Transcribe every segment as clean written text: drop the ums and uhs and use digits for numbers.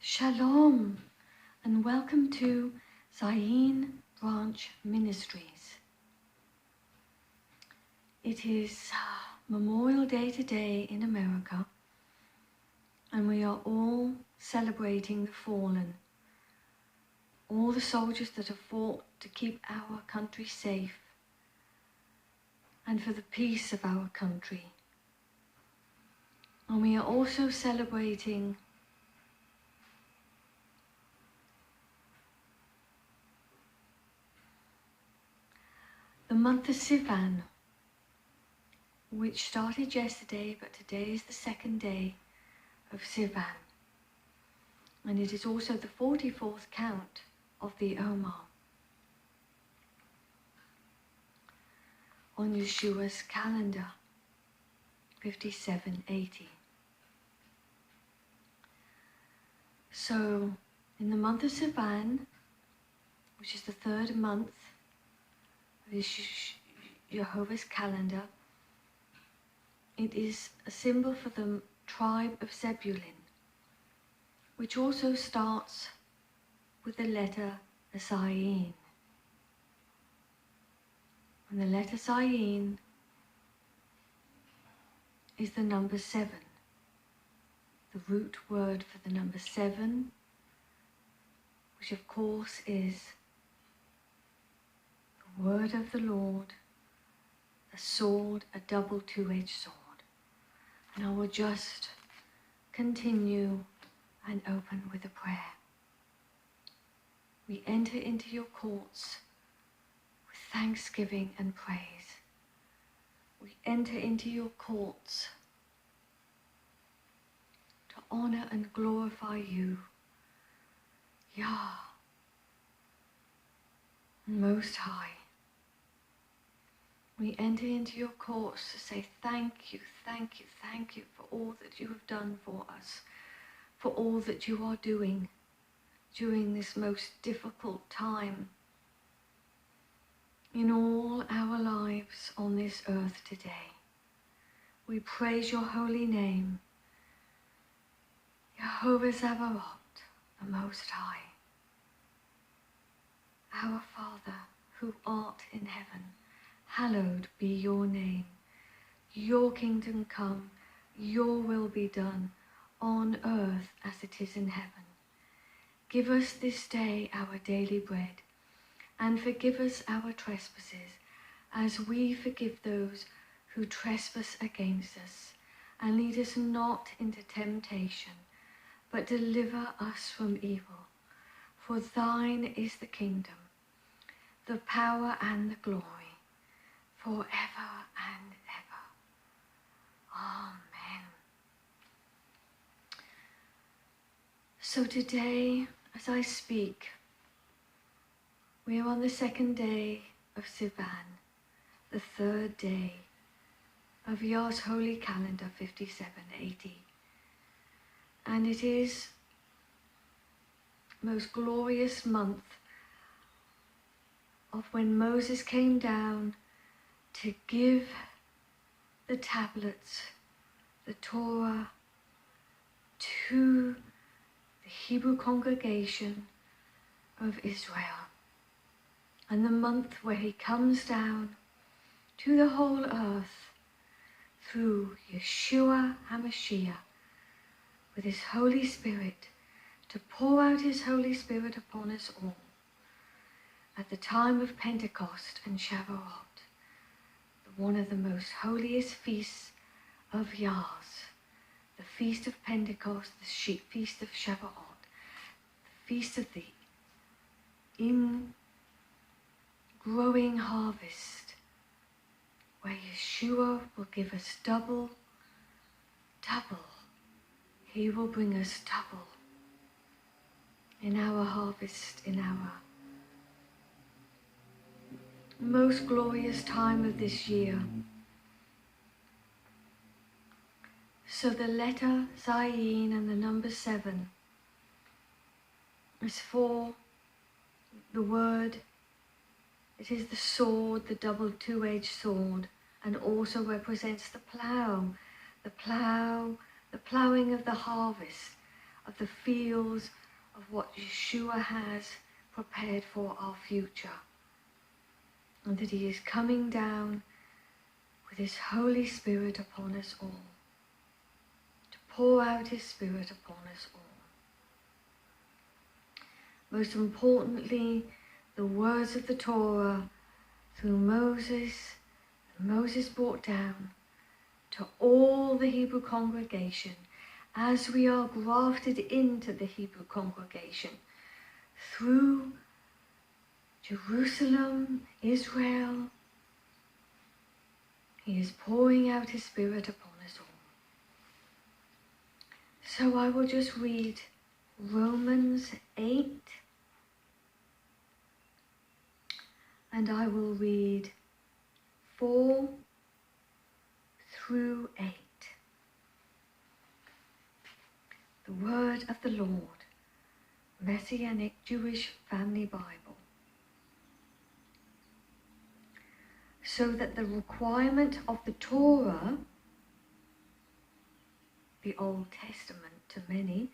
Shalom and welcome to Zion Branch Ministries. It is Memorial Day today in America, and we are all celebrating the fallen, all the soldiers that have fought to keep our country safe and for the peace of our country. And we are also celebrating the month of Sivan, which started yesterday, but today is the second day of Sivan. And it is also the 44th count of the Omer on Yeshua's calendar, 5780. So, in the month of Sivan, which is the third month of Yahovah's calendar, it is a symbol for the tribe of Zebulun, which also starts with the letter Zayin. And the letter Zayin is the number 7, the root word for the number 7, which of course is the word of the Lord, a sword, a double two-edged sword. And I will just continue and open with a prayer. We enter into your courts with thanksgiving and praise. We enter into your courts to honor and glorify you, Yah, Most High. We enter into your courts to say thank you, thank you, thank you for all that you have done for us, for all that you are doing during this most difficult time in all our lives on this earth today. We praise your holy name, Yahovah Sabaoth, the Most High. Our Father, who art in heaven, hallowed be your name. Your kingdom come, your will be done, on earth as it is in heaven. Give us this day our daily bread, and forgive us our trespasses, as we forgive those who trespass against us. And lead us not into temptation, but deliver us from evil. For thine is the kingdom, the power and the glory, forever and ever. Amen. So today, as I speak, we are on the second day of Sivan, the third day of Yah's holy calendar, 5780. And it is the most glorious month of when Moses came down to give the tablets, the Torah, to the Hebrew congregation of Israel. And the month where he comes down to the whole earth through Yeshuah HaMashiach with his Holy Spirit, to pour out his Holy Spirit upon us all at the time of Pentecost and Shavuot, one of the most holiest feasts of Yah's, the feast of Pentecost, the feast of Shavuot, the feast of the growing harvest, where Yeshua will give us double. He will bring us double in our harvest, in our most glorious time of this year. So the letter Zayin and the number 7 is for the word. It is the sword, the double two-edged sword, and also represents the plough, the ploughing of the harvest of the fields of what Yeshuah has prepared for our future. And that he is coming down with his Holy Spirit upon us all, to pour out his Spirit upon us all. Most importantly, the words of the Torah through Moses brought down to all the Hebrew congregation as we are grafted into the Hebrew congregation through Jerusalem, Israel. He is pouring out his Spirit upon us all. So I will just read Romans 8, and I will read 4 through 8. The Word of the Lord, Messianic Jewish Family Bible. So that the requirement of the Torah, the Old Testament to many,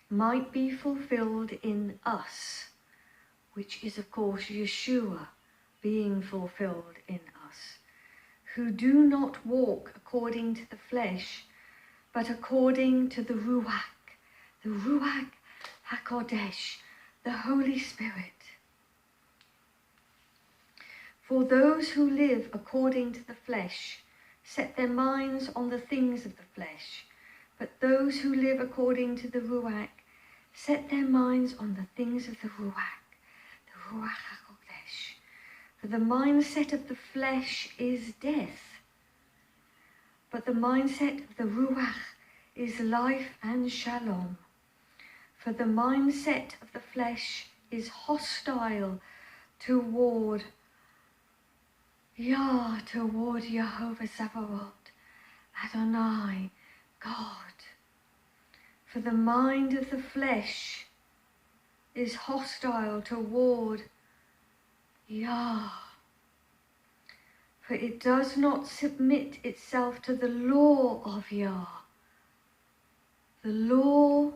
might be fulfilled in us, which is of course Yeshuah being fulfilled in us, who do not walk according to the flesh, but according to the Ruach HaKodesh, the Holy Spirit. For those who live according to the flesh set their minds on the things of the flesh, but those who live according to the Ruach set their minds on the things of the Ruach HaKodesh. For the mindset of the flesh is death, but the mindset of the Ruach is life and shalom. For the mindset of the flesh is hostile toward Yahovah Sabaoth, Adonai, God. For the mind of the flesh is hostile toward Yah, for it does not submit itself to the law of Yah. The law,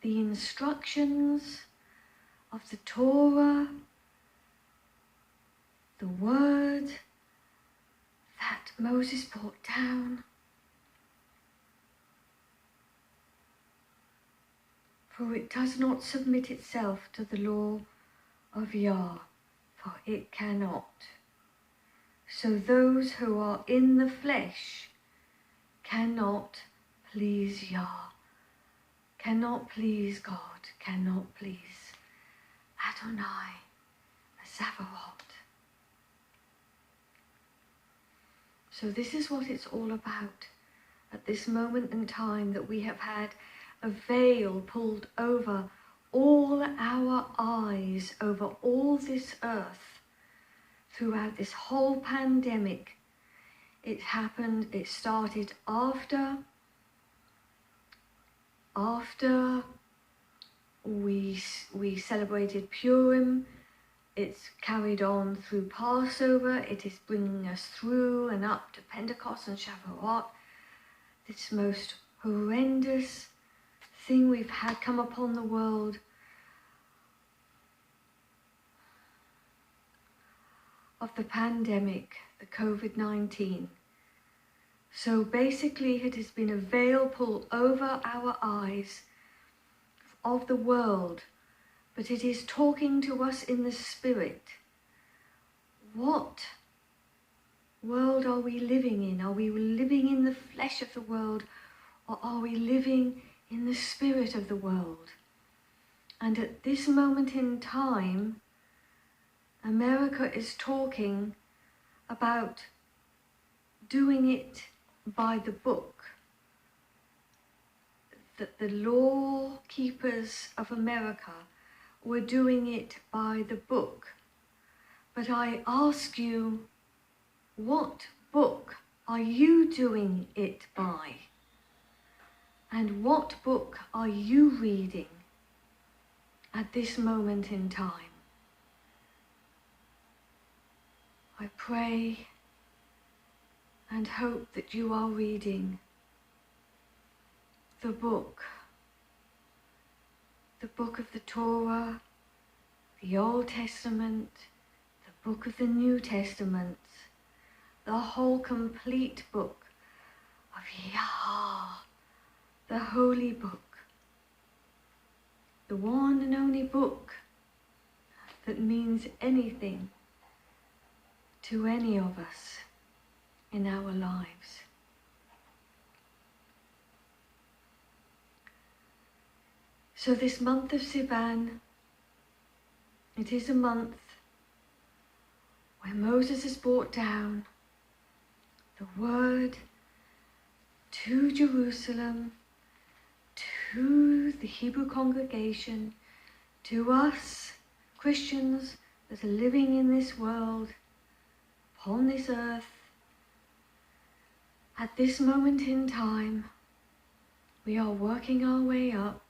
the instructions of the Torah, the word that Moses brought down. For it does not submit itself to the law of Yah, for it cannot. So those who are in the flesh cannot please Yah, cannot please God, cannot please Adonai, Sabaoth. So this is what it's all about at this moment in time, that we have had a veil pulled over all our eyes, over all this earth, throughout this whole pandemic. It happened, it started after we celebrated Purim. It's carried on through Passover. It is bringing us through and up to Pentecost and Shavuot. This most horrendous thing we've had come upon the world of the pandemic, the COVID-19. So basically it has been a veil pulled over our eyes of the world, but it is talking to us in the spirit. What world are we living in? Are we living in the flesh of the world, or are we living in the spirit of the world? And at this moment in time, America is talking about doing it by the book. That the law keepers of America were doing it by the book. But I ask you, what book are you doing it by? And what book are you reading at this moment in time? I pray and hope that you are reading the book of the Torah, the Old Testament, the book of the New Testament, the whole complete book of Yahovah, the holy book, the one and only book that means anything to any of us in our lives. So this month of Sivan, it is a month where Moses has brought down the word to Jerusalem, to the Hebrew congregation, to us Christians that are living in this world, upon this earth. At this moment in time, we are working our way up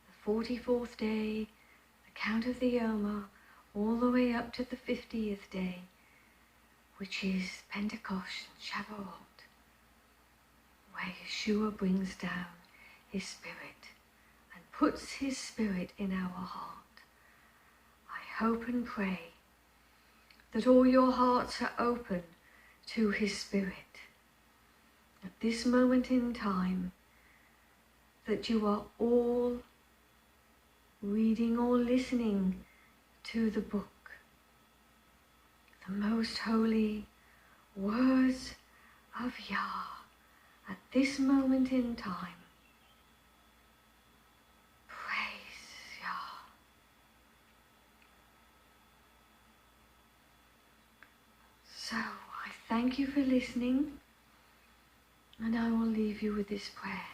the 44th day, the count of the Yoma, all the way up to the 50th day, which is Pentecost and Shavuot, where Yeshuah brings down his Spirit and puts his Spirit in our heart. I hope and pray that all your hearts are open to his Spirit. At this moment in time, that you are all reading or listening to the book, the most holy words of Yah at this moment in time. Praise Yah. So I thank you for listening, and I will leave you with this prayer.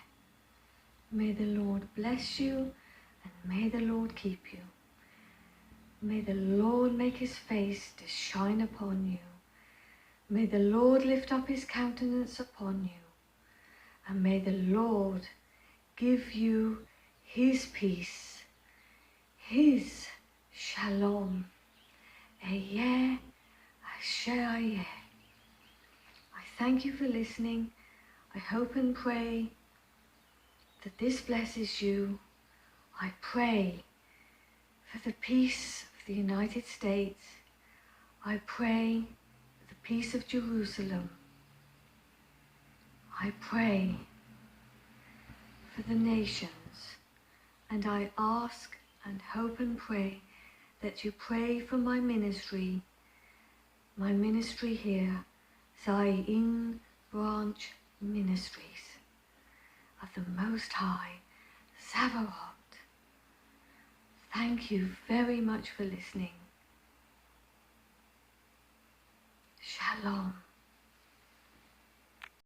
May the Lord bless you, and may the Lord keep you. May the Lord make his face to shine upon you. May the Lord lift up his countenance upon you. And may the Lord give you his peace, his shalom. Eyeh asher ayeh. I thank you for listening. I hope and pray that this blesses you. I pray for the peace of the United States. I pray for the peace of Jerusalem. I pray for the nations. And I ask and hope and pray that you pray for my ministry here, Zion Branch Ministries of the Most High, Shavuot. Thank you very much for listening. Shalom.